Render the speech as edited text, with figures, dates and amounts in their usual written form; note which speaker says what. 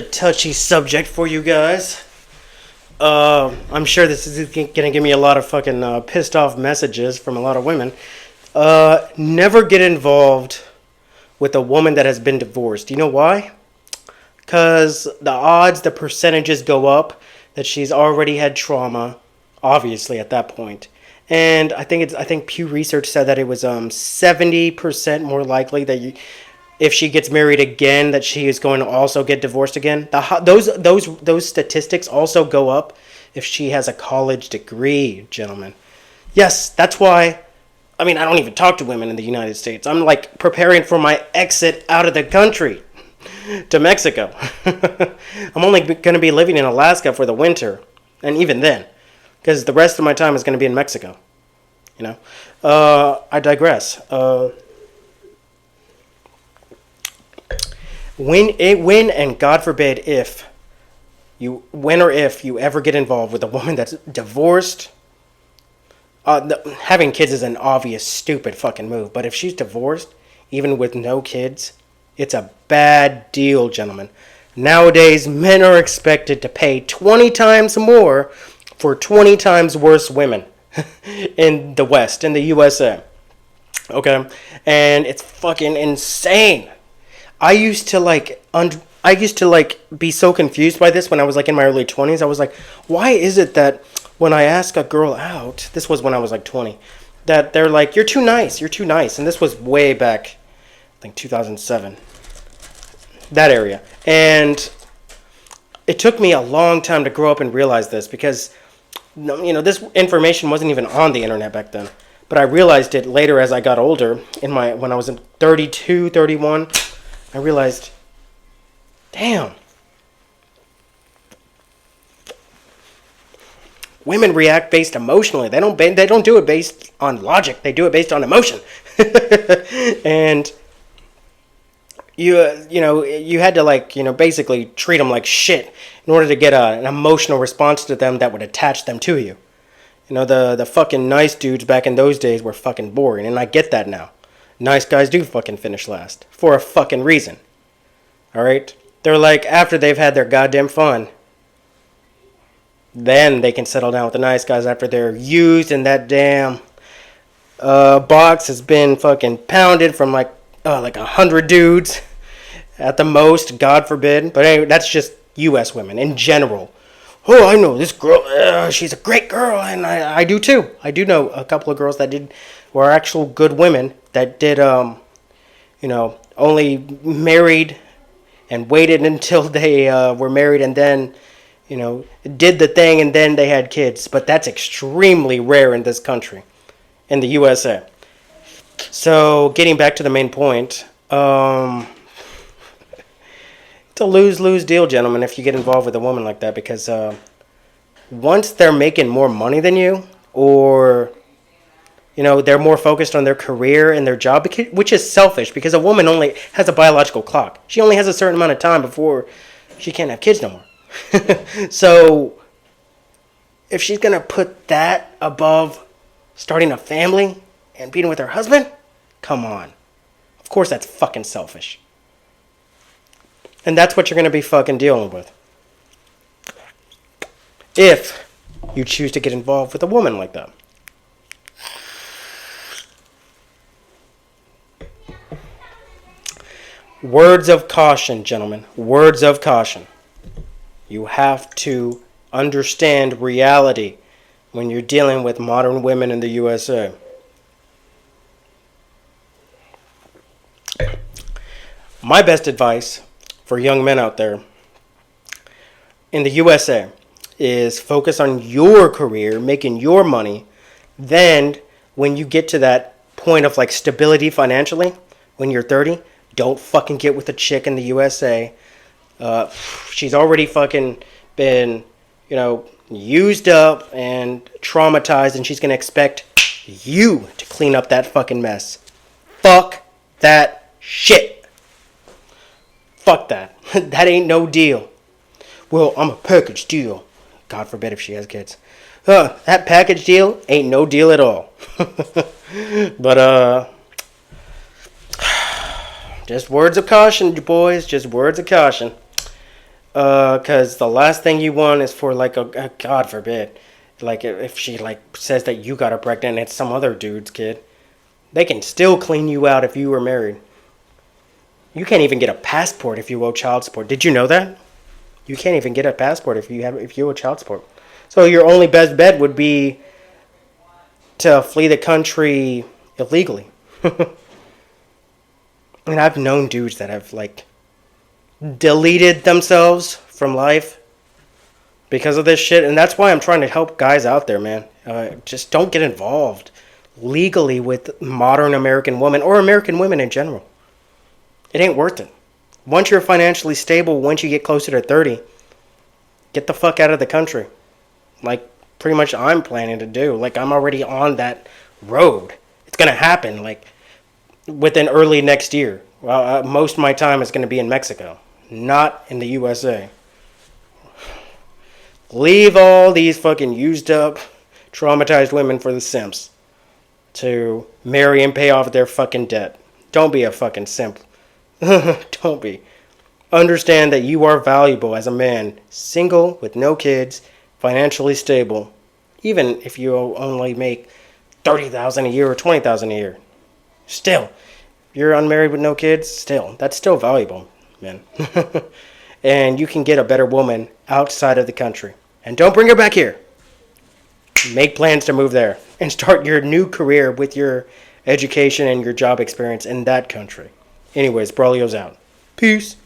Speaker 1: Touchy subject for you guys. I'm sure this is gonna give me a lot of fucking pissed off messages from a lot of women. Never get involved with a woman that has been divorced. You know why? Because the percentages go up that she's already had trauma, obviously at that point. And I think Pew Research said that it was 70% more likely that if she gets married again, that she is going to also get divorced again. Those statistics also go up if she has a college degree, gentlemen. Yes, that's why. I mean, I don't even talk to women in the United States. I'm like preparing for my exit out of the country to Mexico. I'm only going to be living in Alaska for the winter, and even then, because the rest of my time is going to be in Mexico. You know, I digress. When and God forbid if you ever get involved with a woman that's divorced, having kids is an obvious stupid fucking move. But if she's divorced, even with no kids, it's a bad deal, gentlemen. Nowadays, men are expected to pay 20 times more for 20 times worse women in the West, in the USA. Okay? And it's fucking insane. I used to be so confused by this when I was like in my early 20s. I was like, why is it that when I ask a girl out, this was when I was like 20, that they're like, you're too nice. And this was way back, I think 2007, that area. And it took me a long time to grow up and realize this because, you know, this information wasn't even on the internet back then. But I realized it later as I got older, when I was in 32, 31, I realized, damn, women react based emotionally. They don't do it based on logic. They do it based on emotion. And you had to basically treat them like shit in order to get an emotional response to them that would attach them to you. You know, the fucking nice dudes back in those days were fucking boring, and I get that now. Nice guys do fucking finish last for a fucking reason. Alright? They're like, after they've had their goddamn fun, then they can settle down with the nice guys after they're used and that damn box has been fucking pounded from like 100 dudes at the most, God forbid. But anyway, that's just U.S. women in general. Oh, I know this girl, she's a great girl, and I do too. I do know a couple of girls that were actual good women that did, only married and waited until they were married and then, did the thing and then they had kids. But that's extremely rare in this country, in the USA. So, getting back to the main point, it's a lose-lose deal, gentlemen, if you get involved with a woman like that, because once they're making more money than you, or they're more focused on their career and their job, which is selfish, because a woman only has a biological clock. She only has a certain amount of time before she can't have kids no more. So if she's going to put that above starting a family and being with her husband, come on. Of course that's fucking selfish. And that's what you're going to be fucking dealing with if you choose to get involved with a woman like that. Words of caution, gentlemen. Words of caution. You have to understand reality when you're dealing with modern women in the USA. My best advice for young men out there in the USA is focus on your career, making your money. Then when you get to that point of like stability financially, when you're 30, don't fucking get with a chick in the USA. She's already fucking been, used up and traumatized, and she's going to expect you to clean up that fucking mess. Fuck that shit. Fuck that. That ain't no deal. Well, I'm a package deal. God forbid if she has kids. That package deal ain't no deal at all. But, just words of caution, boys. Just words of caution. Because the last thing you want is for like a God forbid, like if she like says that you got her pregnant and it's some other dude's kid, they can still clean you out if you were married. You can't even get a passport if you owe child support. Did you know that? You can't even get a passport if you owe child support. So your only best bet would be to flee the country illegally. And I've known dudes that have like deleted themselves from life because of this shit, and that's why I'm trying to help guys out there, man. Just don't get involved legally with modern American women or American women in general. It ain't worth it. Once you're financially stable, once you get closer to 30, get the fuck out of the country. Like, pretty much I'm planning to do. Like, I'm already on that road. It's going to happen, like, within early next year. Well, most of my time is going to be in Mexico, not in the USA. Leave all these fucking used up, traumatized women for the simps to marry and pay off their fucking debt. Don't be a fucking simp. Don't be. Understand that you are valuable as a man, single, with no kids, financially stable, even if you only make $30,000 a year or $20,000 a year. Still, if you're unmarried with no kids, that's still valuable, man. And you can get a better woman outside of the country. And don't bring her back here. Make plans to move there and start your new career with your education and your job experience in that country. Anyways, Braulio's out. Peace.